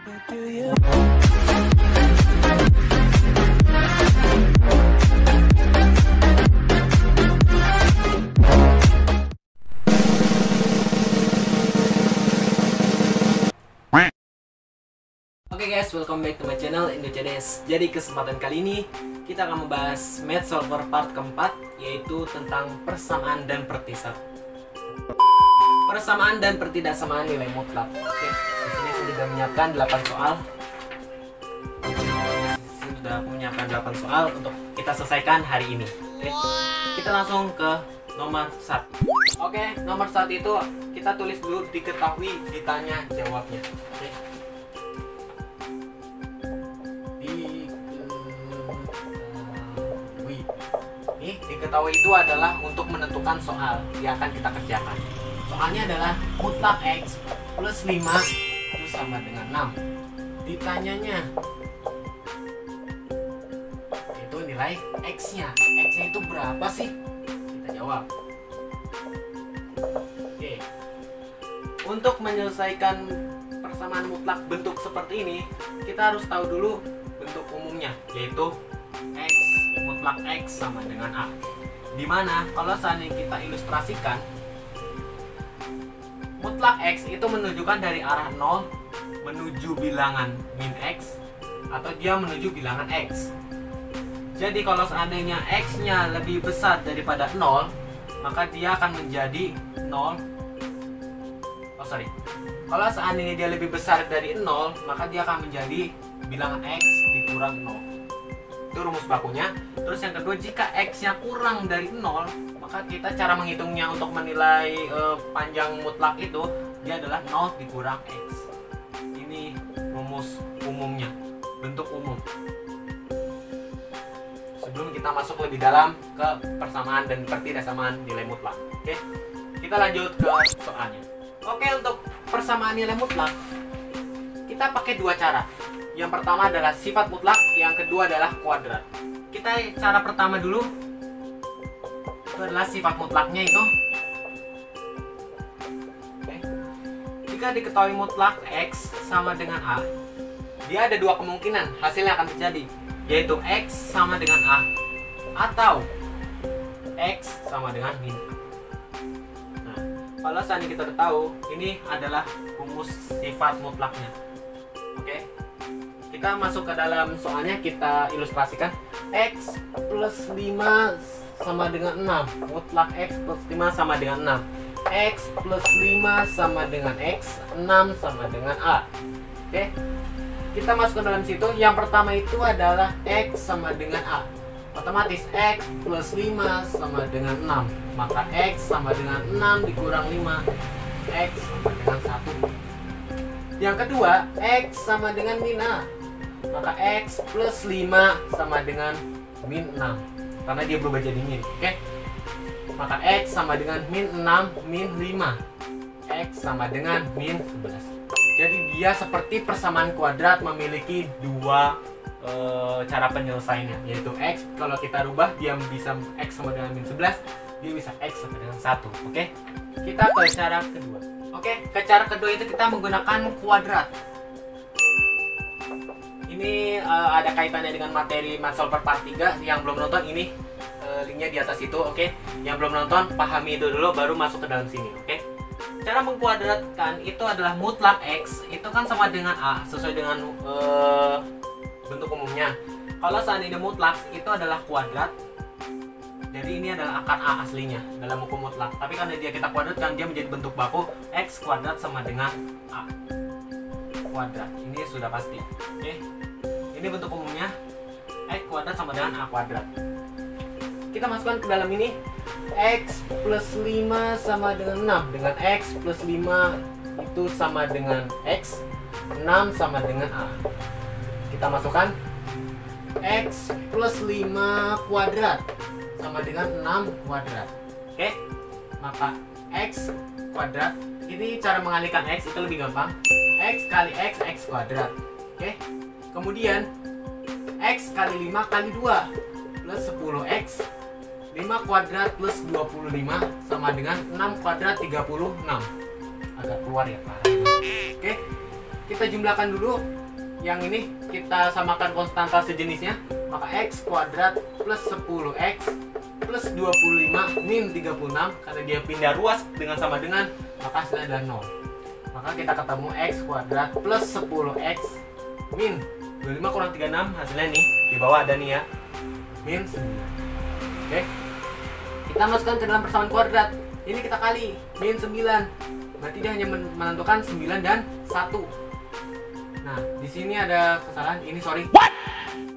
Oke guys, welcome back to my channel IndoCDS. Jadi kesempatan kali ini kita akan membahas Math Solver part keempat, yaitu tentang persamaan dan persamaan dan pertidaksamaan nilai mutlak. Oke, di sini sudah menyiapkan 8 soal. Sudah menyiapkan 8 soal untuk kita selesaikan hari ini. Oke, kita langsung ke nomor 1. Oke, nomor 1 itu kita tulis dulu diketahui, ditanya, jawabnya. Oke. Diketahui itu adalah untuk menentukan soal yang akan kita kerjakan. Soalnya adalah mutlak X plus 5 itu sama dengan 6. Ditanyanya itu nilai X-nya. X-nya itu berapa sih? Kita jawab. Oke. Untuk menyelesaikan persamaan mutlak bentuk seperti ini, kita harus tahu dulu bentuk umumnya, yaitu X mutlak X sama dengan A. Dimana kalau seandainya kita ilustrasikan, mutlak X itu menunjukkan dari arah 0 menuju bilangan min X, atau dia menuju bilangan X. Jadi kalau seandainya X nya lebih besar daripada 0, maka dia akan menjadi 0. Kalau seandainya dia lebih besar dari 0, maka dia akan menjadi bilangan X dikurang 0. Itu rumus bakunya. Terus yang kedua, jika X-nya kurang dari 0, maka kita cara menghitungnya untuk menilai panjang mutlak itu, dia adalah 0 dikurang X. Ini rumus umumnya, bentuk umum. Sebelum kita masuk lebih dalam ke persamaan dan pertidaksamaan nilai mutlak. Oke, kita lanjut ke soalnya. Oke, untuk persamaan nilai mutlak kita pakai dua cara. Yang pertama adalah sifat mutlak, yang kedua adalah kuadrat. Kita cara pertama dulu, itu adalah sifat mutlaknya itu. Oke. Jika diketahui mutlak X sama dengan A, dia ada dua kemungkinan hasilnya akan terjadi, yaitu X sama dengan A atau X sama dengan min A. Nah, kalau seandainya kita udah tahu, ini adalah rumus sifat mutlaknya. Oke. Kita masuk ke dalam soalnya, kita ilustrasikan. X plus 5 sama dengan 6. Mutlak X plus 5 sama dengan 6. X plus 5 sama dengan X, 6 sama dengan A. Oke, kita masuk ke dalam situ. Yang pertama itu adalah X sama dengan A. Otomatis X plus 5 sama dengan 6. Maka X sama dengan 6 dikurang 5, X sama dengan 1. Yang kedua, X sama dengan min A. Maka X plus 5 sama dengan min 6, karena dia berubah jadi min. Oke, maka X sama dengan min 6 min 5, X sama dengan min 11. Jadi dia seperti persamaan kuadrat, memiliki dua cara penyelesaiannya, yaitu X kalau kita rubah dia bisa X sama dengan min 11, dia bisa X sama dengan 1. Oke, kita ke cara kedua. Oke, ke cara kedua itu kita menggunakan kuadrat. Ini ada kaitannya dengan materi Math Solver part 3. Yang belum nonton, ini linknya di atas itu. Oke, yang belum nonton pahami itu dulu baru masuk ke dalam sini. Oke, cara mengkuadratkan itu adalah mutlak X itu kan sama dengan A sesuai dengan bentuk umumnya. Kalau seandainya mutlak itu adalah kuadrat, jadi ini adalah akar A aslinya dalam hukum mutlak. Tapi karena dia kita kuadratkan, dia menjadi bentuk baku X kuadrat sama dengan A kuadrat. Ini sudah pasti. Oke, ini bentuk umumnya X kuadrat sama dengan A kuadrat. Kita masukkan ke dalam ini. X plus 5 sama dengan 6. Dengan X plus 5 itu sama dengan X, 6 sama dengan A. Kita masukkan X plus 5 kuadrat sama dengan 6 kuadrat. Oke, maka X kuadrat, ini cara mengalihkan X itu lebih gampang. X kali X, X kuadrat. Oke, kemudian X kali 5 kali 2 plus 10X. 5 kuadrat plus 25 sama dengan 6 kuadrat 36. Agak keluar ya Pak. Oke, kita jumlahkan dulu. Yang ini kita samakan konstanta sejenisnya. Maka x kuadrat plus 10x plus 25 min 36, karena dia pindah ruas dengan sama dengan, maka hasilnya adalah 0. Maka kita ketemu x kuadrat plus 10x min 25 kurang 36, hasilnya nih di bawah ada nih ya, min 9. Oke, kita masukkan ke dalam persamaan kuadrat. Ini kita kali min 9, berarti dia hanya menentukan 9 dan 1. Nah, di sini ada kesalahan. Ini sorry.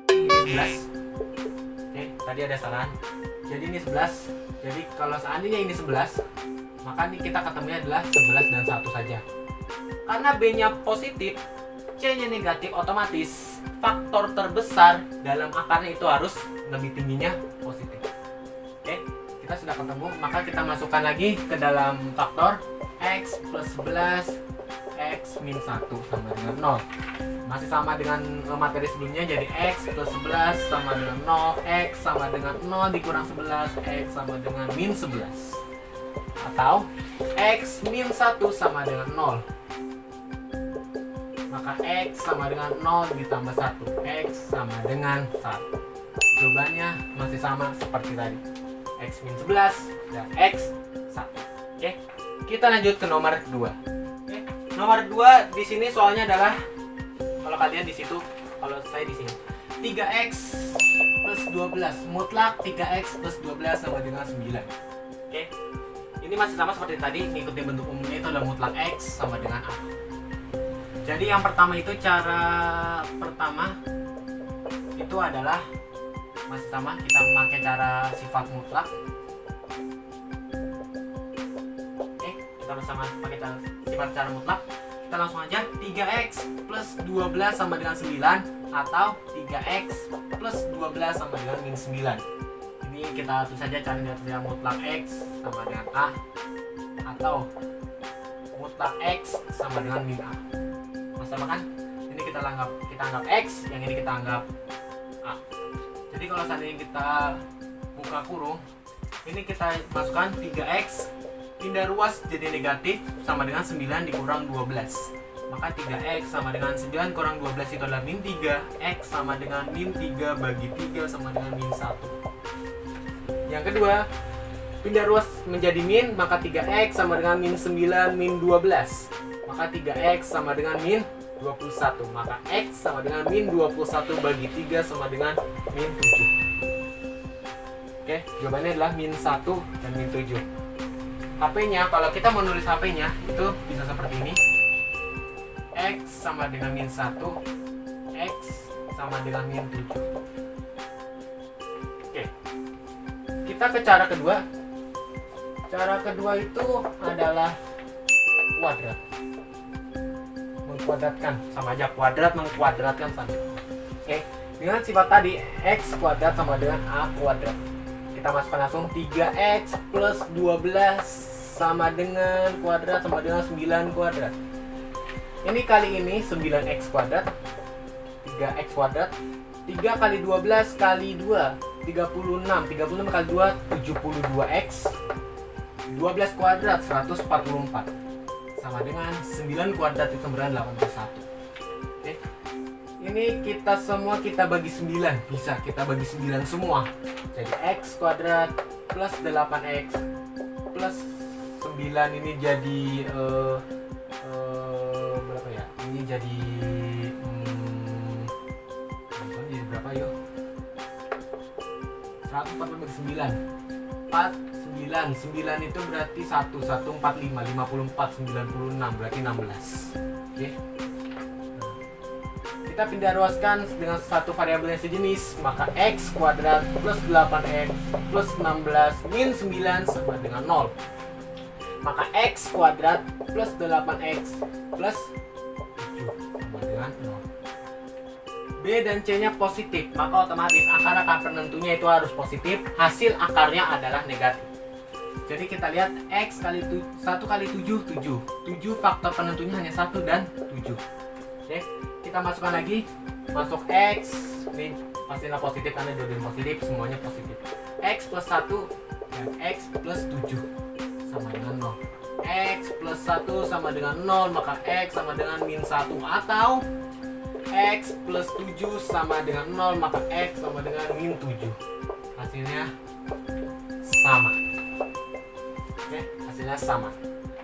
Ini 11. Oke, tadi ada kesalahan. Jadi ini 11. Jadi kalau seandainya ini 11, maka ini kita ketemunya adalah 11 dan 1 saja. Karena B-nya positif, C-nya negatif, otomatis faktor terbesar dalam akarnya itu harus lebih tingginya positif. Oke, kita sudah ketemu, maka kita masukkan lagi ke dalam faktor x plus 11 x min 1 sama dengan 0. Masih sama dengan materi sebelumnya, jadi x plus 11 sama dengan 0, x sama dengan 0 dikurang 11, x sama dengan min 11. Atau x min 1 sama dengan 0. Maka x sama dengan 0 ditambah 1, x sama dengan 1. Jawabannya masih sama seperti tadi, x min 11 dan x 1. Oke, kita lanjut ke nomor 2. Nomor 2 di sini soalnya adalah, kalau kalian di situ, kalau saya di sini 3x plus 12 mutlak 3x plus 12 sama dengan 9. Oke, ini masih sama seperti tadi, mengikuti bentuk umumnya itu adalah mutlak x sama dengan a. Jadi yang pertama itu, cara pertama itu adalah masih sama, kita memakai cara sifat mutlak. Oke, kita bersama pakai sifat cara mutlak. Kita langsung aja, 3x plus 12 sama dengan 9 atau 3x plus 12 sama dengan min 9. Ini kita tulis saja cara mutlak x sama dengan a atau mutlak x sama dengan min a. Sama kan? Ini kita anggap x, yang ini kita anggap a. Jadi kalau seandainya kita buka kurung, ini kita masukkan 3x pindah ruas jadi negatif sama dengan 9 dikurang 12. Maka 3x sama dengan 9 kurang 12 itu adalah min 3. X sama dengan min 3 bagi 3 sama dengan min 1. Yang kedua, pindah ruas menjadi min, maka 3x sama dengan min 9 min 12. Maka 3x sama dengan min 21. Maka x sama dengan min 21 bagi 3 sama dengan min 7. Oke, jawabannya adalah min 1 dan min 7. HP-nya, kalau kita mau nulis HP-nya itu bisa seperti ini. X sama dengan min 1, X sama dengan min 7. Oke, kita ke cara kedua. Cara kedua itu adalah kuadrat. Mengkuadratkan, sama aja, kuadrat mengkuadratkan sama. Oke, dengan sifat tadi x kuadrat sama dengan a kuadrat. Kita masukkan langsung 3x plus 12 sama dengan kuadrat sama dengan 9 kuadrat. Ini kali ini 9x kuadrat, 3x kuadrat, 3 kali 12 kali 2 36, 36 kali 2 72x, 12 kuadrat 144 sama dengan 9 kuadrat itu berarti 81. Oke, ini kita semua kita bagi 9, bisa kita bagi 9 semua. Jadi x kuadrat plus 8x plus 9 ini jadi berapa ya? Ini jadi jadi berapa yuk? 140 bagi 9 9 itu berarti 1 145 54 96 berarti 16. Oke. Kita pindah ruaskan dengan satu variabel yang sejenis, maka x kuadrat plus 8x plus 16 min 9 sama dengan 0. Maka x kuadrat plus 8x plus 7 sama dengan 0. B dan C-nya positif, maka otomatis akar penentunya itu harus positif, hasil akarnya adalah negatif. Jadi kita lihat x kali 1 kali 7 7 faktor penentunya hanya 1 dan 7. Oke, kita masukkan lagi, masuk x, ini pastinya positif karena dua-duanya positif, semuanya positif. X plus 1 dan x plus 7 sama dengan 0. X plus 1 sama dengan 0, maka X sama dengan min 1. Atau X plus 7 sama dengan 0, maka X sama dengan min 7. Hasilnya sama. Oke, hasilnya sama.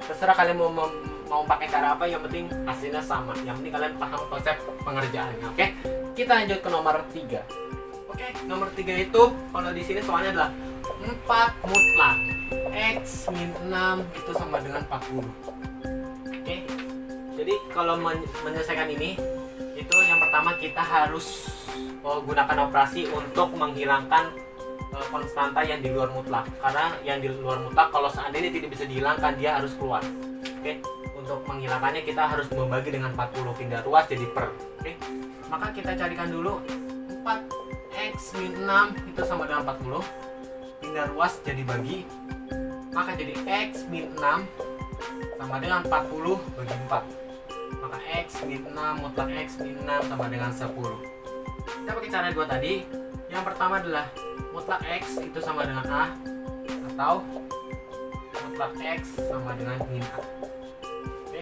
Terserah kalian mau pakai cara apa, yang penting hasilnya sama. Yang penting kalian paham konsep pengerjaannya. Oke, kita lanjut ke nomor 3. Oke, nomor 3 itu kalau di sini soalnya adalah 4 mutlak X min 6 itu sama dengan 40. Oke, jadi kalau menyelesaikan ini, itu yang pertama kita harus gunakan operasi untuk menghilangkan konstanta yang di luar mutlak. Karena yang di luar mutlak kalau seandainya tidak bisa dihilangkan, dia harus keluar. Oke, untuk menghilangkannya kita harus membagi dengan 40, pindah ruas jadi per. Oke, maka kita carikan dulu 4x min 6 itu sama dengan 40, pindah ruas jadi bagi, maka jadi x min 6 sama dengan 40 bagi 4, maka x min 6 mutlak x min 6 sama dengan 10. Kita pakai cara dua tadi. Yang pertama adalah mutlak x itu sama dengan a, atau mutlak x sama dengan min a. Oke,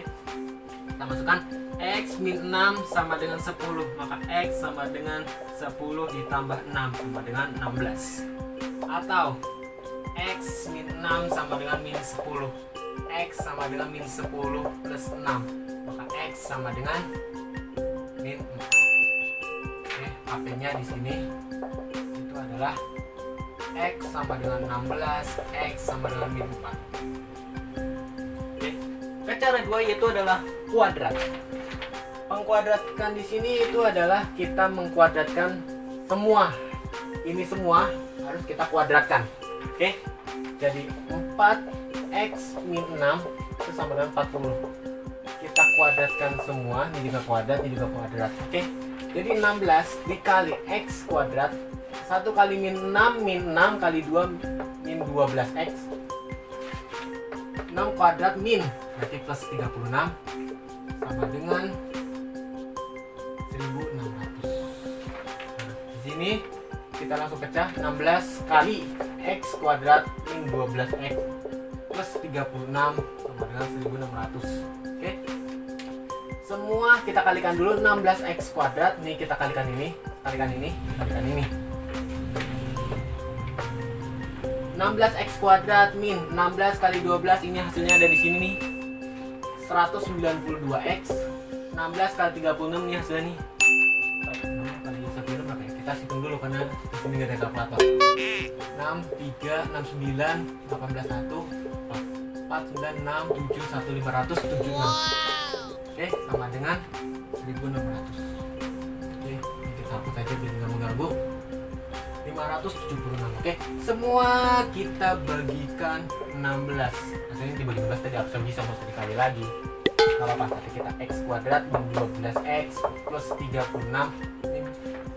kita masukkan x min 6 sama dengan 10, maka x sama dengan 10 ditambah 6 sama dengan 16. Atau x min 6 sama dengan min 10, x sama dengan min 10 plus 6, maka x sama dengan min 4. Oke, HP-nya di sini itu adalah x sama dengan 16, x sama dengan min 4. Oke, cara 2 yaitu adalah kuadrat. Mengkuadratkan di sini itu adalah kita mengkuadratkan semua. Ini semua harus kita kuadratkan. Oke, jadi 4x min 6 itu sama dengan 40. Kita kuadratkan semua, ini juga kuadrat, ini juga kuadrat. Oke, jadi 16 dikali x kuadrat, 1 kali min 6 kali 2 min 12x, 6 kuadrat min berarti plus 36 sama dengan 1600. Nah, di sini kita langsung pecah. 16 kali x kuadrat min 12x plus 36 sama dengan 1600. Oke, semua kita kalikan dulu. 16x kuadrat nih kita kalikan ini, kalikan ini, kalikan ini. 16x kuadrat min 16 kali 12, ini hasilnya ada di sini nih, 192x. 16 kali 36 nih hasilnya nih. Kali 1 berapa ya? Kita hitung dulu karena di sini nggak ada kalkulator. 6, 3, 69, 18, 1, 4, 9, 6, 7, 1, 500, 76. Oke, sama dengan 1600. Oke, ini kita hapus aja biar nggak mengganggu. 576. Oke, semua kita bagikan 16. Hasilnya dibagi 12 tadi harusnya bisa, mau dikali lagi. Kalau apa? Tapi kita x kuadrat min 12x plus 36 ini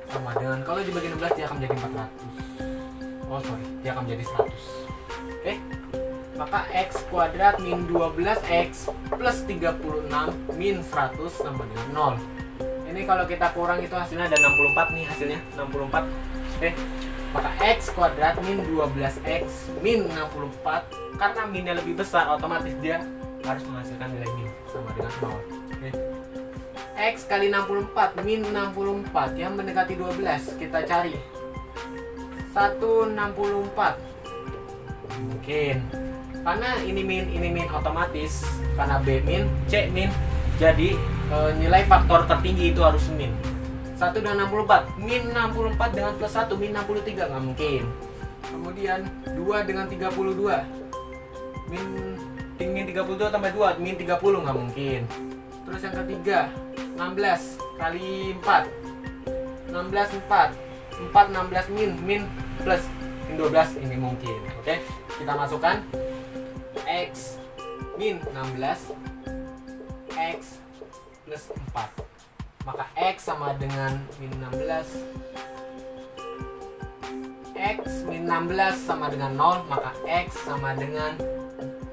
sama dengan, kalau dibagi 16 dia akan menjadi 400. Oh sorry, dia akan menjadi 100. Oke, maka x kuadrat min 12x plus 36 min 100 sama dengan 0. Ini kalau kita kurang itu hasilnya ada 64 nih, hasilnya 64. Oke, maka x kuadrat min 12x min 64, karena minnya lebih besar otomatis dia harus menghasilkan nilai min sama dengan 0. Oke, x kali 64 min 64 yang mendekati 12, kita cari 164. Mungkin karena ini min otomatis, karena b min c min, jadi nilai faktor tertinggi itu harus min. 1 dengan 64, min 64 dengan plus 1, min 63, nggak mungkin. Kemudian 2 dengan 32, min 32 tambah 2, min 30, nggak mungkin. Terus yang ketiga, 16 kali 4, 16 4, 16 min plus min 12, ini mungkin. Oke, kita masukkan x min 16, x plus 4, maka x sama dengan min 16, x min 16 sama dengan 0, maka x sama dengan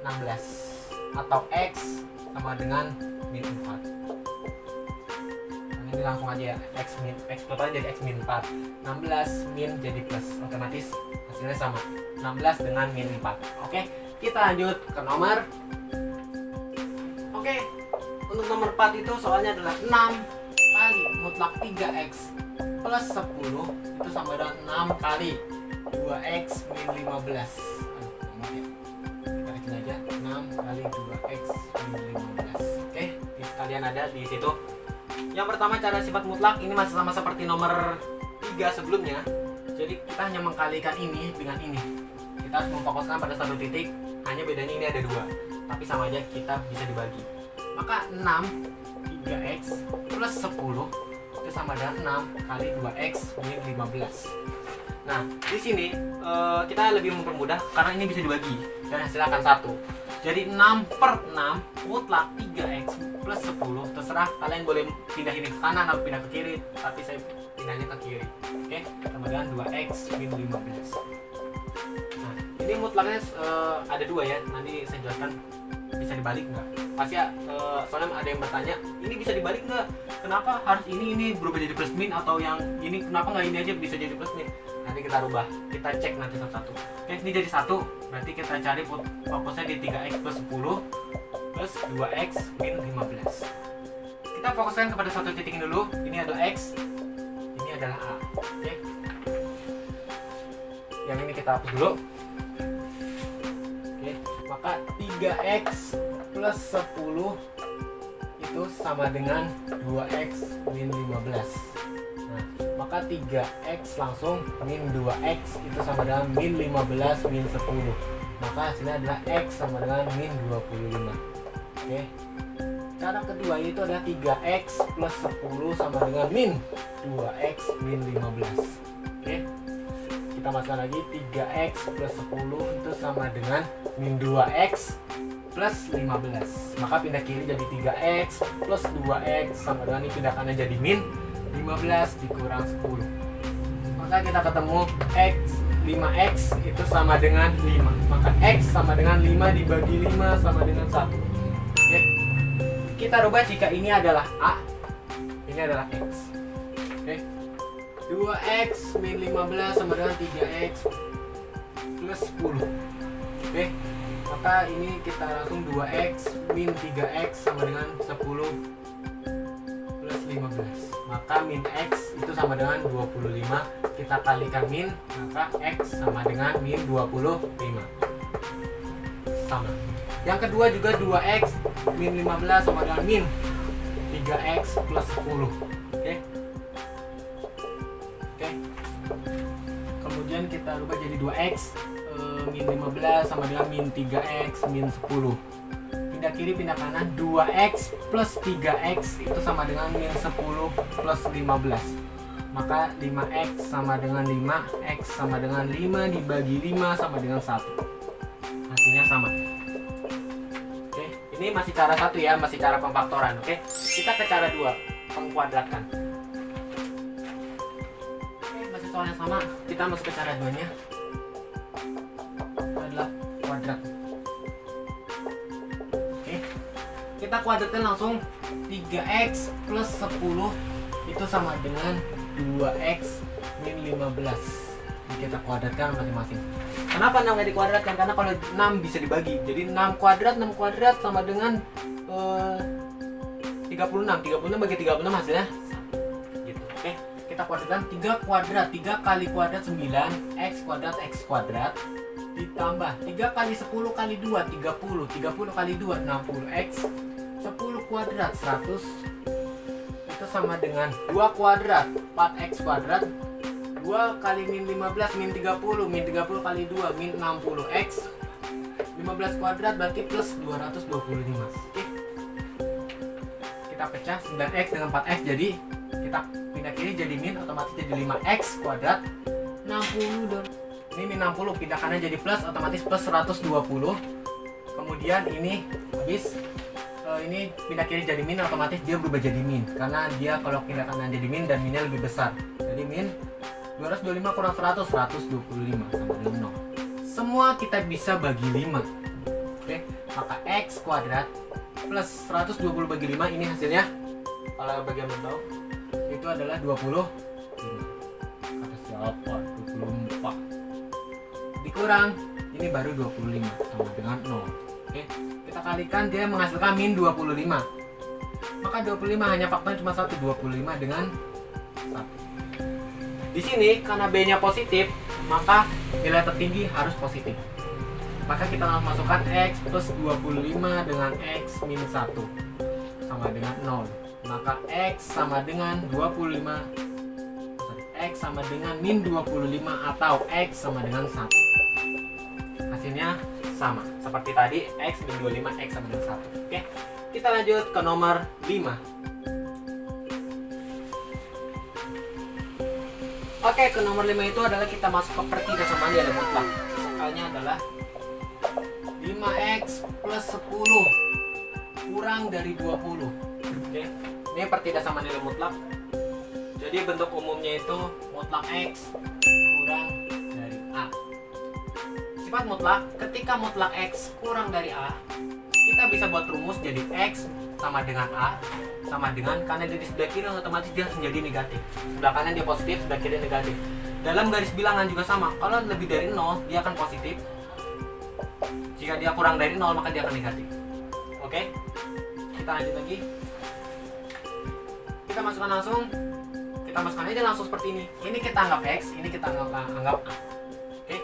16, atau x sama dengan min 4. Nah, ini langsung aja ya, x total jadi x min 4, 16 min jadi plus, otomatis hasilnya sama, 16 dengan min 4. Oke, kita lanjut ke nomor nomor 4 itu soalnya adalah 6 kali mutlak 3x plus 10 itu sama dengan 6 kali 2x min 15. Kita kecil aja, 6 kali 2x min 15. Oke, kalian ada di situ. Yang pertama cara sifat mutlak ini masih sama seperti nomor 3 sebelumnya. Jadi kita hanya mengkalikan ini dengan ini. Kita harus memfokuskan pada satu titik, hanya bedanya ini ada 2. Tapi sama aja kita bisa dibagi. Maka 6 3x plus 10 itu sama dengan 6 kali 2x min 15. Nah, di sini kita lebih mempermudah karena ini bisa dibagi dan hasilnya akan 1. Jadi 6 per 6 mutlak 3x plus 10. Terserah kalian boleh pindah ini ke kanan atau pindah ke kiri, tapi saya pindahnya ke kiri. Oke, sama dengan 2x min 15. Nah, ini mutlaknya ada 2 ya. Nanti saya jelaskan bisa dibalik nggak. Pasti ya, soalnya ada yang bertanya, ini bisa dibalik nggak? Kenapa harus ini berubah jadi plus min, atau yang ini kenapa nggak ini aja bisa jadi plus min? Nanti kita rubah, kita cek nanti satu-satu. Oke, ini jadi 1, berarti kita cari fokusnya di 3x plus 10 plus 2x min 15. Kita fokuskan kepada satu titik dulu. Ini adalah x, ini adalah a. Oke, yang ini kita hapus dulu. Oke, maka 3x plus 10 itu sama dengan 2x min 15. Nah, maka 3x langsung min 2x itu sama dengan min 15 min 10. Maka hasilnya adalah x sama dengan min 25. Oke, cara kedua itu adalah 3x plus 10 sama dengan min 2x min 15. Oke, kita masukkan lagi 3x plus 10 itu sama dengan min 2x plus 15. Maka pindah kiri jadi 3x plus 2x sama dengan ini pindah kanan jadi min 15 dikurang 10. Maka kita ketemu x 5x itu sama dengan 5. Maka x sama dengan 5 dibagi 5 sama dengan 1. Oke, kita rubah jika ini adalah a, ini adalah x. Oke, 2x min 15 sama dengan 3x plus 10. Oke, maka ini kita langsung 2x min 3x sama dengan 10 plus 15. Maka min x itu sama dengan 25. Kita kalikan min, maka x sama dengan min 25. Sama. Yang kedua juga 2x min 15 sama dengan min 3x plus 10. Oke. Oke. Kemudian kita rubah jadi 2x min 15 sama dengan min 3x min 10. Pindah kiri pindah kanan, 2x plus 3x itu sama dengan min 10 plus 15. Maka 5x sama dengan 5, x sama dengan 5 dibagi 5 sama dengan 1. Hasilnya sama. Oke, ini masih cara 1 ya, masih cara pemfaktoran. Oke, kita ke cara 2, pengkuadratkan. Oke, masih soal yang sama, kita masuk ke cara 2-nya. Adalah kuadrat. Oke, kita kuadratkan langsung. 3x plus 10 itu sama dengan 2x min 15. Jadi kita kuadratkan masing-masing. Kenapa 6 nggak dikuadratkan? Karena kalau 6 bisa dibagi. Jadi 6 kuadrat sama dengan 36. 36 bagi 36 hasilnya 1. Gitu. Oke, kita kuadratkan 3 kuadrat. 3 kali kuadrat 9, x kuadrat ditambah 3 kali 10 kali 2 30. 30 kali 2 60x. 10 kuadrat 100 itu sama dengan 2 kuadrat 4x kuadrat. 2 kali min 15 min 30. Min 30 kali 2 min 60x. 15 kuadrat berarti plus 225. Oke, kita pecah 9x dengan 4x, jadi kita pindah kiri jadi min, otomatis jadi 5x kuadrat. 60 dan ini min 60 pindah kanan jadi plus, otomatis plus 120. Kemudian ini habis ini pindah kiri jadi min, otomatis dia berubah jadi min karena dia kalau pindah kanan jadi min dan minnya lebih besar. Jadi min 225 kurang 100 125 sama dengan 0. Semua kita bisa bagi 5. Oke, maka x kuadrat plus 120 bagi 5 ini hasilnya kalau bagian bawah itu adalah 25. Kata siapa? 24 dikurang ini baru 25 sama dengan 0. Oke, kita kalikan, dia menghasilkan min 25. Maka 25 hanya faktornya cuma 1, 25 dengan 1. Di sini karena B-nya positif, maka nilai tertinggi harus positif. Maka kita langsung masukkan X plus 25 dengan X minus 1 sama dengan 0. Maka X sama dengan 25, X sama dengan min 25 atau X sama dengan 1. Hasilnya sama seperti tadi, X min 25, X sama dengan 1. Oke, kita lanjut ke nomor 5. Oke, ke nomor 5 itu adalah kita masuk ke pertidasamaan nilai mutlak. Soalnya adalah 5x plus 10 kurang dari 20. Oke, ini pertidasamaan nilai mutlak. Jadi bentuk umumnya itu mutlak x kurang dari a. Sifat mutlak, ketika mutlak x kurang dari a, kita bisa buat rumus jadi x sama dengan a sama dengan, karena dia di sebelah kiri otomatis dia harus menjadi negatif. Sebelah kanan dia positif, sebelah kiri negatif. Dalam garis bilangan juga sama. Kalau lebih dari 0 dia akan positif. Jika dia kurang dari 0 maka dia akan negatif. Oke, kita lanjut lagi. Kita masukkan langsung. Kita masukkan aja langsung seperti ini. Ini kita anggap x, ini kita anggap a. Oke,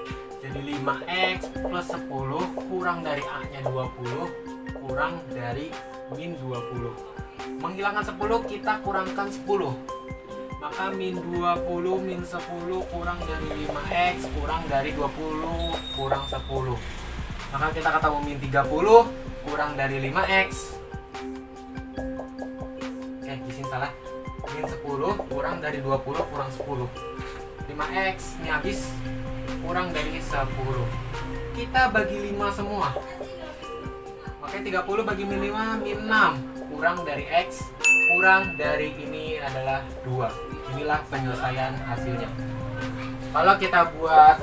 jadi 5x plus 10 kurang dari a nya 20 kurang dari min 20. Menghilangkan 10 kita kurangkan 10. Maka min 20 min 10 kurang dari 5x kurang dari 20 kurang 10. Maka kita ketemu min 30 kurang dari 5x. Oke, di sini salah. Min 10 kurang dari 20 kurang 10. 5x ini habis kurang dari 10. Kita bagi 5 semua. Oke, 30 bagi min 5 min 6 kurang dari x kurang dari ini adalah 2. Inilah penyelesaian hasilnya. Kalau kita buat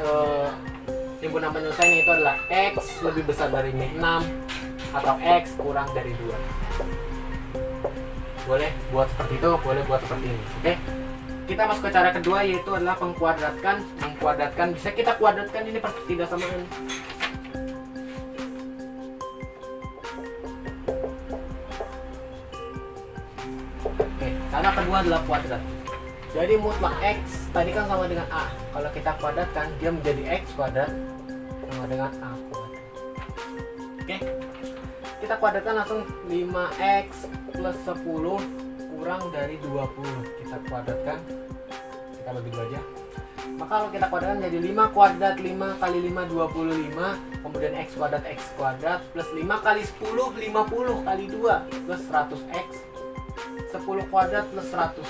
timbunan penyelesaian itu adalah x lebih besar dari min 6 atau x kurang dari 2. Boleh buat seperti itu, boleh buat seperti ini. Oke, kita masuk ke cara kedua, yaitu adalah mengkuadratkan. Bisa kita kuadratkan ini pertidasamaan. Oke, cara kedua adalah kuadrat. Jadi mutlak x tadi kan sama dengan a. Kalau kita kuadratkan dia menjadi x kuadrat sama dengan a kuadrat. Oke, kita kuadratkan langsung 5x plus 10 kurang dari 20. Kita kuadratkan, kita bagi 2 aja. Maka kalau kita kuadratkan jadi 5 kuadrat 5 kali 5 25, kemudian x kuadrat plus 5 kali 10 50 kali 2 plus 100x, 10 kuadrat plus 100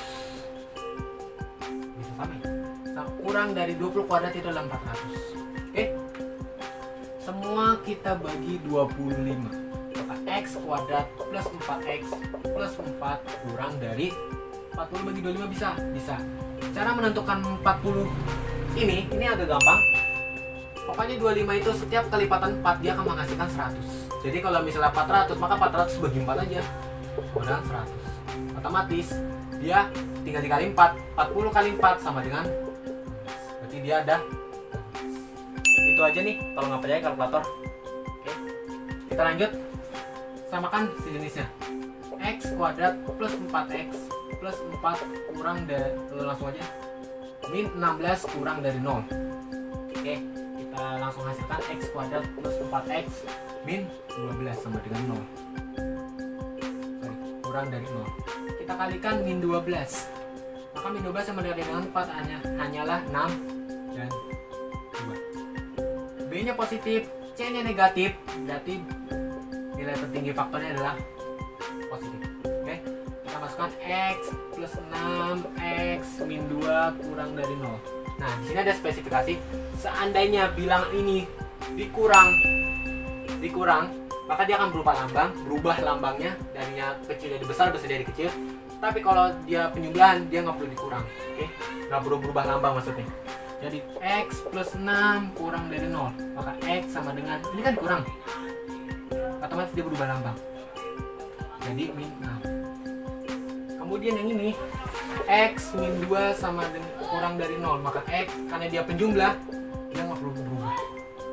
bisa sama ya? Kurang dari 20 kuadrat itu adalah 400. Oke, semua kita bagi 25. Maka x kuadrat plus 4x plus 4 kurang dari 40 bagi 25 bisa? Bisa. Cara menentukan 40 ini agak gampang. Pokoknya 25 itu setiap kelipatan 4 dia akan menghasilkan 100. Jadi kalau misalnya 400 maka 400 bagi 4 aja kemudian 100. Otomatis dia tinggal dikali 4. 40 kali 4 sama dengan, berarti dia ada. Itu aja nih, kalau nggak percaya kalkulator. Oke, kita lanjut. Samakan sejenisnya. X kuadrat plus 4x plus 4 kurang dari, langsung aja, min 16 kurang dari 0. Oke, kita langsung hasilkan x kuadrat plus 4x min 12 sama dengan 0. Kurang dari 0. Kita kalikan min 12. Maka min 12 sama dengan 4 hanyalah 6 dan 2. B nya positif, C nya negatif, berarti nilai tertinggi faktornya adalah positif. Oke, kita masukkan x plus 6x min 2 kurang dari 0. Nah, di sini ada spesifikasi. Seandainya bilangan ini dikurang, maka dia akan berubah lambangnya, darinya kecil jadi besar, besar jadi kecil. Tapi kalau dia penyumblahan, dia nggak perlu dikurang. Oke, nggak perlu berubah lambang maksudnya. Jadi x plus 6 kurang dari 0, maka x sama dengan, ini kan kurang, otomatis dia berubah lambang jadi min 6. Kemudian yang ini x min 2 sama dengan kurang dari 0, maka x karena dia penjumlah dia nggak perlu berubah.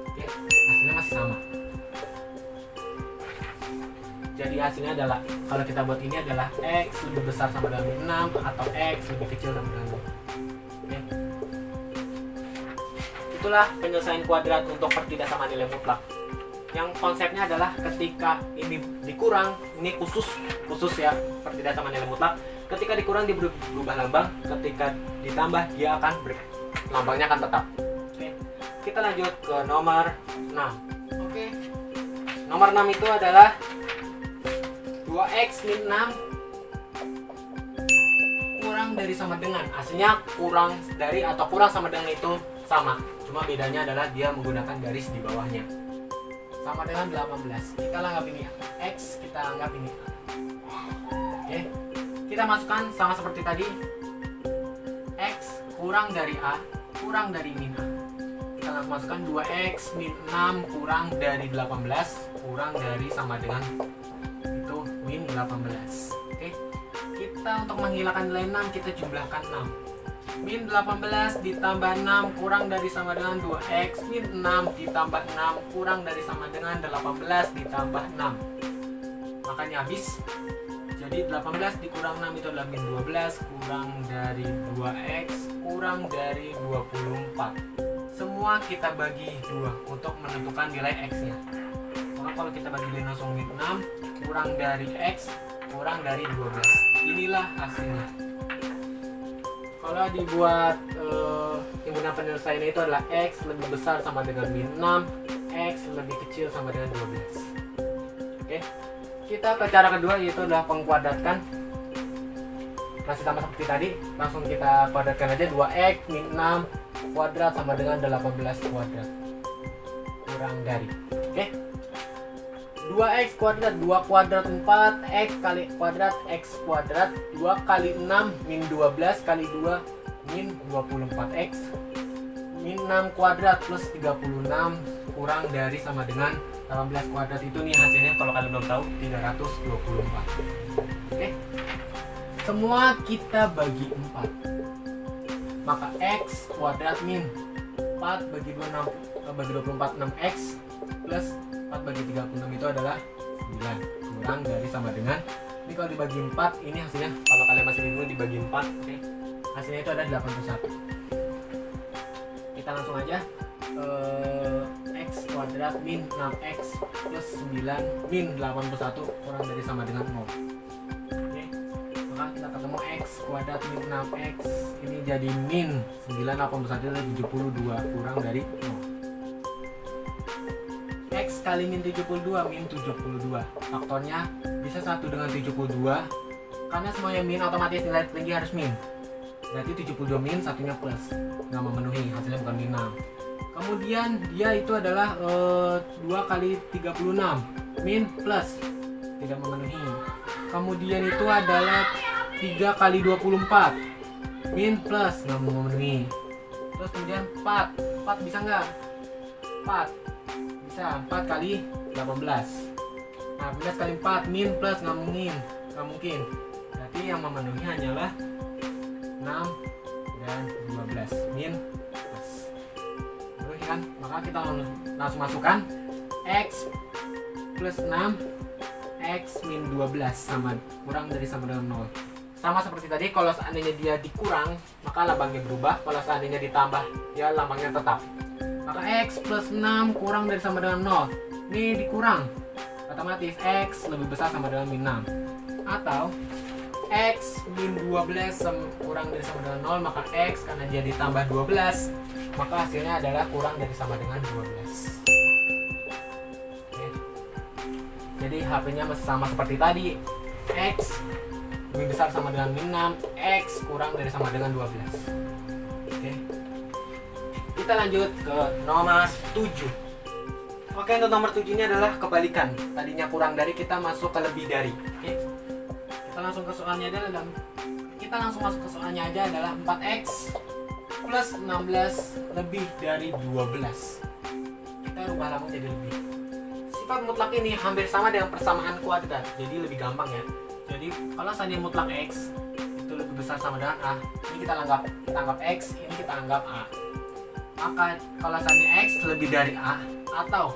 Oke, hasilnya masih sama. Jadi hasilnya adalah, kalau kita buat ini adalah X lebih besar sama dengan min 6 atau X lebih kecil sama dengan 2. Oke. Itulah penyelesaian kuadrat untuk pertidaksamaan nilai mutlak. Yang konsepnya adalah ketika ini dikurang, ini khusus ya pertidaksamaan nilai mutlak. Ketika dikurang dia berubah lambang, ketika ditambah dia akan lambangnya akan tetap. Oke. Kita lanjut ke nomor 6. Oke. Nomor 6 itu adalah 2x min 6 kurang dari sama dengan. Aslinya kurang dari atau kurang sama dengan itu sama. Cuma bedanya adalah dia menggunakan garis di bawahnya. Sama dengan 18. Kita anggap ini X, kita anggap ini A. Oke. Kita masukkan sama seperti tadi. X kurang dari A, kurang dari min A. Kita langsung masukkan 2x min 6 kurang dari 18 kurang dari sama dengan itu min 18. Oke. Kita untuk menghilangkan nilai 6 kita jumlahkan 6. Min 18 ditambah 6 kurang dari sama dengan 2x min 6 ditambah 6 kurang dari sama dengan 18 ditambah 6. Makanya habis. Jadi 18 dikurang 6 itu adalah min 12 kurang dari 2x kurang dari 24. Semua kita bagi 2 untuk menentukan nilai x-nya. Maka kalau kita bagi 2 langsung min 6 kurang dari x kurang dari 12. Inilah hasilnya. Kalau dibuat himpunan penyelesaiannya itu adalah x lebih besar sama dengan min 6, x lebih kecil sama dengan 12. Oke. Kita ke cara kedua, yaitu adalah pengkuadratkan. Masih sama seperti tadi, langsung kita kuadratkan aja. 2x min 6 kuadrat sama dengan 18 kuadrat kurang dari. Oke. 2x kuadrat, 2 kuadrat 4, x kali kuadrat x kuadrat, 2 kali 6 min 12 kali 2 min 24x min 6 kuadrat plus 36 kurang dari sama dengan 18 kuadrat. Itu nih hasilnya kalau kalian belum tahu 324. Oke. Semua kita bagi 4. Maka x kuadrat min 4 bagi 24 6x plus 4 bagi 36 itu adalah 9 kurang dari sama dengan, ini kalau dibagi 4 ini hasilnya, kalau kalian masih bingung dibagi 4, oke, hasilnya itu ada 81. Kita langsung aja x kuadrat min 6x plus 9 min 81 kurang dari sama dengan 0. Oke, maka kita ketemu x kuadrat min 6x ini jadi min 981 adalah 72 kurang dari 0. X kali min 72 min 72. Faktornya bisa 1 dengan 72. Karena semuanya min otomatis nilai tinggi harus min. Berarti 72 min, satunya plus. Nggak memenuhi, hasilnya bukan min 6. Kemudian dia itu adalah 2 kali 36 min plus, tidak memenuhi. Kemudian itu adalah 3 kali 24 min plus, nggak memenuhi. Terus kemudian 4 bisa nggak? 4 bisa, 4 kali 18. Nah, 15 kali 4 min plus, nggak mungkin. Berarti yang memenuhi hanyalah 6 dan 12 min plus. Memenuhi kan? Maka kita langsung masukkan x plus 6 x min 12 sama kurang dari sama dengan 0. Sama seperti tadi, kalau seandainya dia dikurang maka lambangnya berubah, kalau seandainya ditambah ya lambangnya tetap. Maka x plus 6 kurang dari sama dengan 0. Ini dikurang, otomatis x lebih besar sama dengan min 6. Atau x min 12 kurang dari sama dengan 0, maka x karena dia ditambah 12 maka hasilnya adalah kurang dari sama dengan 12. Oke. Jadi HP-nya masih sama seperti tadi, x lebih besar sama dengan min 6, x kurang dari sama dengan 12. Oke. Kita lanjut ke nomor 7. Oke, untuk nomor 7 ini adalah kebalikan. Tadinya kurang dari, kita masuk ke lebih dari. Oke. Kita langsung ke soalnya adalah masuk ke soalnya aja adalah 4x plus 16 lebih dari 12. Kita rubah lambang jadi lebih. Sifat mutlak ini hampir sama dengan persamaan kuadrat, jadi lebih gampang ya. Jadi kalau seandainya mutlak x itu lebih besar sama dengan a, ini kita anggap x, ini kita anggap a. Maka kalau seandainya x lebih dari a atau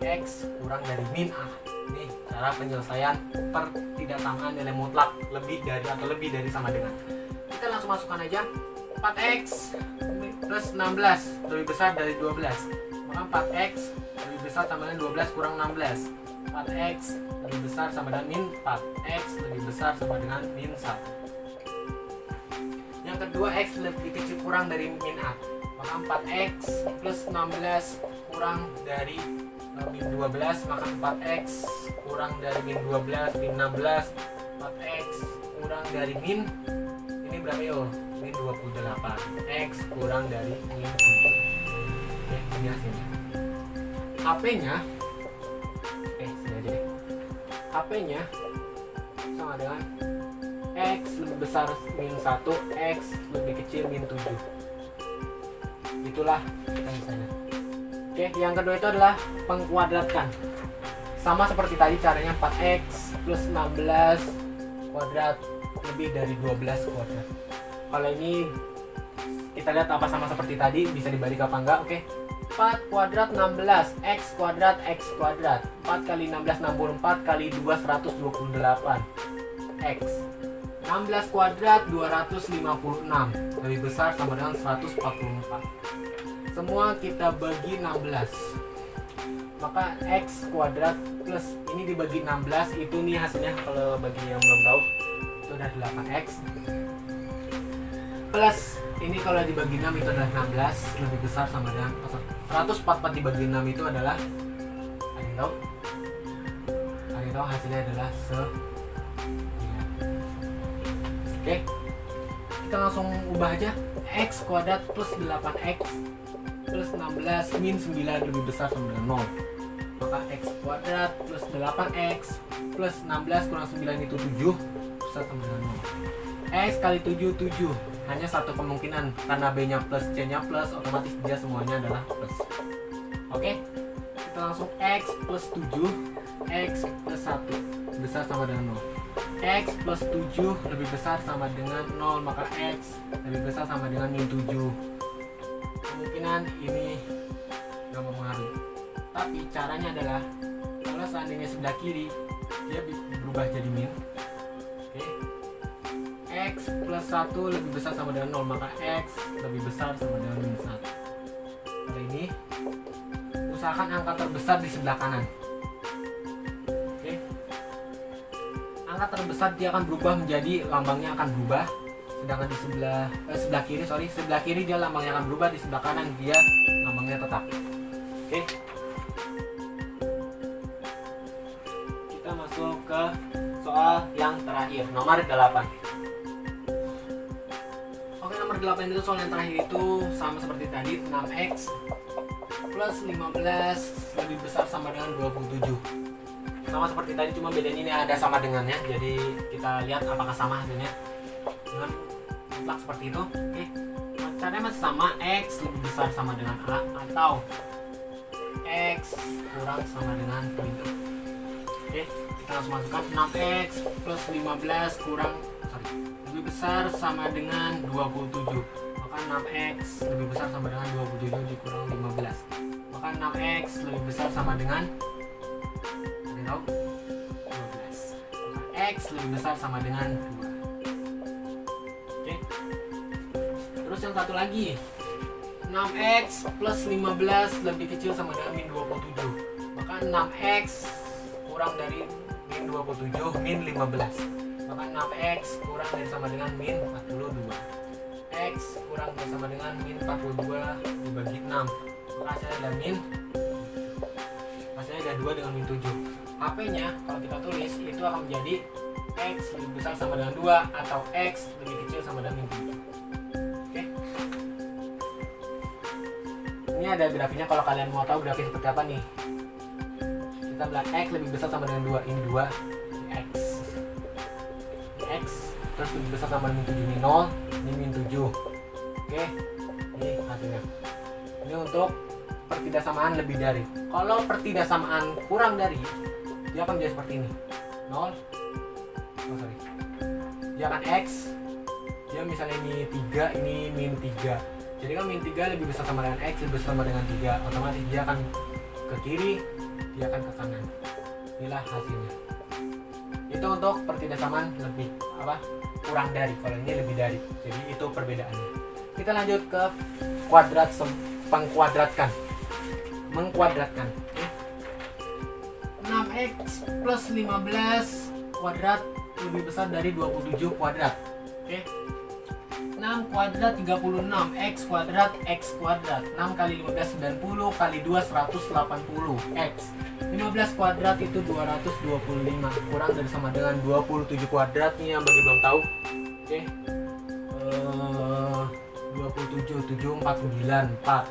x kurang dari min a, ini cara penyelesaian pertidaksamaan nilai mutlak lebih dari sama dengan. Kita langsung masukkan aja 4x plus 16 lebih besar dari 12, maka 4x lebih besar sama dengan 12 kurang 16. 4x lebih besar sama dengan min 4, x lebih besar sama dengan min 1. Yang kedua, x lebih kecil kurang dari min a, maka 4x plus 16 kurang dari min 12, maka 4x kurang dari min 12 min 16, 4x kurang dari min, ini berapa yo? Min 28, x kurang dari min 7. Oke, ini hasilnya. HP-nya sini aja deh. HP-nya sama dengan x lebih besar min 1, x lebih kecil min 7. Itulah kita misalnya. Oke, yang kedua itu adalah pengkuadratkan. Sama seperti tadi caranya, 4x plus 16 kuadrat lebih dari 12 kuadrat. Kalau ini kita lihat apa sama seperti tadi, bisa dibalik apa enggak. Oke, 4 kuadrat 16, x kuadrat 4 kali 16 64 kali 2 128 x. 16 kuadrat 256 lebih besar sama dengan 144. Semua kita bagi 16, maka x kuadrat plus ini dibagi 16, itu nih hasilnya. Kalau bagi yang belum tahu, itu udah 8x plus ini kalau dibagi 6 itu adalah 16 lebih besar sama dengan 144 dibagi 6 itu adalah, ada yang tahu? Ada yang tahu hasilnya adalah Oke, kita langsung ubah aja. X kuadrat plus 8x plus 16 min 9 lebih besar sama dengan 0, maka x kuadrat plus 8x plus 16 kurang 9 itu 7 besar sama dengan 0. X kali 7 7, hanya satu kemungkinan, karena b nya plus, c nya plus, otomatis dia semuanya adalah plus. Oke, kita langsung x plus 7 x plus 1 besar sama dengan 0. X plus 7 lebih besar sama dengan 0, maka x lebih besar sama dengan min 7. Kemungkinan ini nggak mempengaruhi, tapi caranya adalah kalau seandainya sebelah kiri dia berubah jadi min. Oke, x plus 1 lebih besar sama dengan 0, maka x lebih besar sama dengan min 1. Kali ini usahakan angka terbesar di sebelah kanan. Oke, angka terbesar dia akan berubah menjadi, lambangnya akan berubah, sedangkan di sebelah kiri dia lambangnya akan berubah, di sebelah kanan dia lambangnya tetap. Oke, kita masuk ke soal yang terakhir, nomor 8. Oke, nomor 8 itu soal yang terakhir itu sama seperti tadi, 6x plus 15 lebih besar sama dengan 27. Sama seperti tadi, cuma bedanya ini ada sama dengannya, jadi kita lihat apakah sama hasilnya dengan mutlak seperti itu. Oke, caranya masih sama, x lebih besar sama dengan a, atau x kurang sama dengan itu. Oke, kita langsung masukkan 6x plus 15 kurang lebih besar sama dengan 27, maka 6x lebih besar sama dengan 27 dikurang 15, maka 6x lebih besar sama dengan 12, maka x lebih besar sama dengan 2. Oke, terus yang satu lagi, 6x plus 15 lebih kecil sama dengan min 27, maka 6x kurang dari min 27 min 15, maka 6x kurang dari sama dengan min 42. X kurang dari sama dengan min 42 dibagi 6, maka hasilnya ada min, hasilnya ada 2 dengan min 7. HP nya kalau kita tulis itu akan menjadi x lebih besar sama dengan 2 atau x lebih kecil sama dengan min 7. Oke, ini ada grafiknya, kalau kalian mau tahu grafik seperti apa nih, kita bilang x lebih besar sama dengan 2, ini 2, ini x, terus lebih besar sama dengan min 7, ini 0, ini min 7. Oke, ini hasilnya. Ini untuk pertidaksamaan lebih dari. Kalau pertidaksamaan kurang dari, dia akan menjadi seperti ini, 0, dia akan x, dia misalnya ini 3, ini min 3, jadi kan min 3 lebih besar sama dengan x lebih besar sama dengan 3, otomatis dia akan ke kiri, dia akan ke kanan. inilah hasilnya. Itu untuk pertidaksamaan lebih kurang dari, kalau ini lebih dari. Jadi itu perbedaannya. Kita lanjut ke kuadrat mengkuadratkan. 6x plus 15 kuadrat lebih besar dari 27 kuadrat. Oke. 6 kuadrat 36, x kuadrat, x kuadrat. 6 kali 15 90, kali 2 180, x. 15 kuadrat itu 225, kurang dari sama dengan 27 kuadrat nih yang bagi belum tahu. Oke. 27, 7, 4, 9, 4.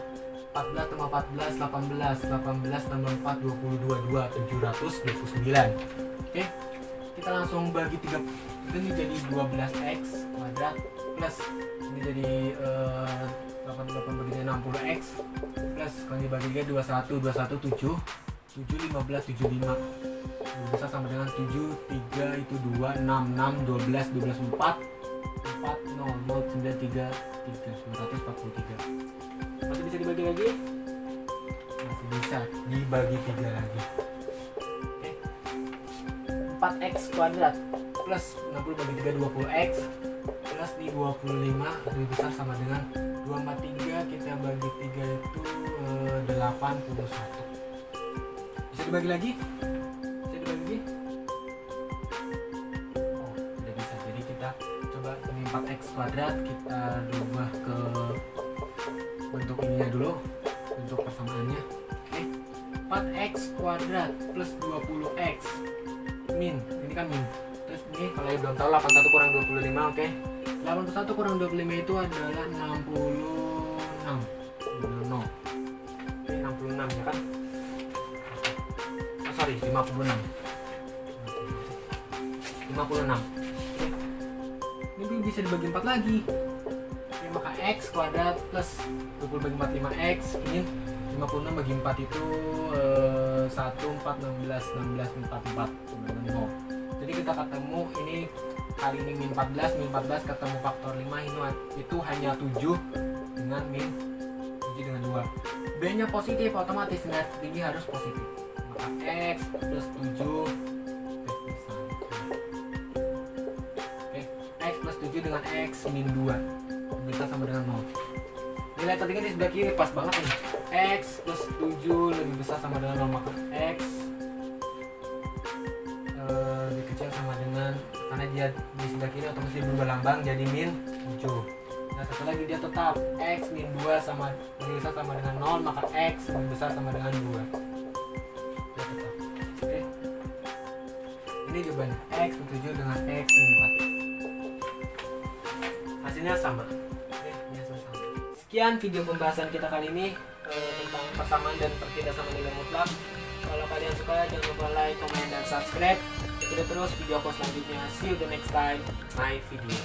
14 tambah 14, 18. 18 tambah 4, 22, 2, 729. Oke. Kita langsung bagi 3, ini jadi 12x kuadrat plus ini jadi 88 60x plus kalau dibagi 3 21 7 15 75 bisa sama dengan 7 3 itu 2 6 6 12 12 4 4 0 0 9 3 243 masih bisa dibagi lagi, masih bisa dibagi 3 lagi. 4x kuadrat plus 60 bagi 3 20x plus di 25 lebih besar sama dengan 2 sama 3 kita bagi 3 itu 81. Bisa dibagi lagi? Bisa dibagi lagi? Oh, tidak bisa. Jadi kita coba ini 4x kuadrat kita rubah ke bentuk ininya dulu, bentuk persamaannya. Oke. 4x kuadrat plus 20x min, ini kan min. Terus ini kalau yang belum tahu 81 kurang 25, oke. 81 kurang 25 itu adalah 66. No. Oke, 66 ya kan? Oh, sorry, 56. 56. Oke. Ini bisa dibagi 4 lagi. Oke, maka x kuadrat plus 20 bagi 4 5x min 56 bagi 4 itu 1 4 16 16 44 0. Jadi kita ketemu ini kali ini min 14 ketemu faktor 5 ini itu hanya 7 dengan min 7 dengan 2. B nya positif, otomatis nilai tinggi harus positif. Maka x plus 7 x plus 7 dengan x min 2 bisa sama dengan 0. Nilai tertinggi di sebelah kiri pas banget nih. X plus 7 lebih besar sama dengan 0, maka x lebih kecil sama dengan, karena dia di sebelah kiri otomatis berubah lambang jadi min 7. Nah satu lagi dia tetap x min 2 sama lebih besar sama dengan 0, maka x lebih besar sama dengan 2. Dia tetap. Oke. Ini jawabannya x min 7 dengan x min 4. Hasilnya sama. Sekian video pembahasan kita kali ini tentang persamaan dan pertidaksamaan nilai mutlak. Kalau kalian suka jangan lupa like, comment, dan subscribe. Ikuti terus video aku selanjutnya. See you the next time my video.